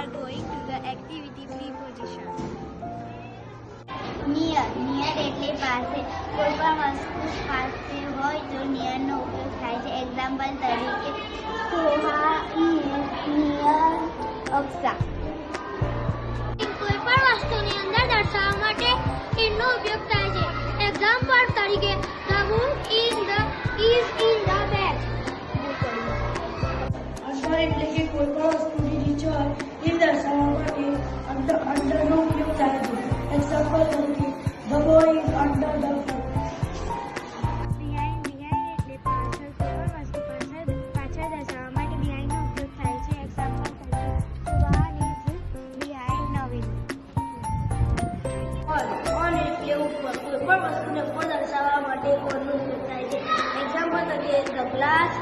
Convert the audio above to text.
are going to the activity preposition. Near એટલે પાસે. કોઈ પણ વસ્તુ પાસે હોય તો નિયરનો ઉપયોગ થાય છે. એક્ઝામ્પલ તરીકે સોહા નિયર અક્ષા. કોઈ પણ વસ્તુની અંદર દર્શાવવા માટે ઇનનો ઉપયોગ થાય છે. એક્ઝામ્પલ તરીકે the book is in the bag. Under એટલે કે કોઈ પણ વસ્તુની નીચે હોય એ દર્શાવવા માટે અંડરનો ઉપયોગ થાય છે. એક્ઝામ્પલ તરીકે the boy is under the bed. Behind એટલે પાછળ. કોઈ પણ વસ્તુ પાછળ દર્શાવવા માટે behind નો ઉપયોગ થાય છે. એક્ઝામ્પલ તરીકે Subhan is behind Naveen. On એટલે ઉપર. કોઈ પણ વસ્તુને ઉપર દર્શાવવા માટે ઓનનો ઉપયોગ થાય છે. એક્ઝામ્પલ તરીકે the glass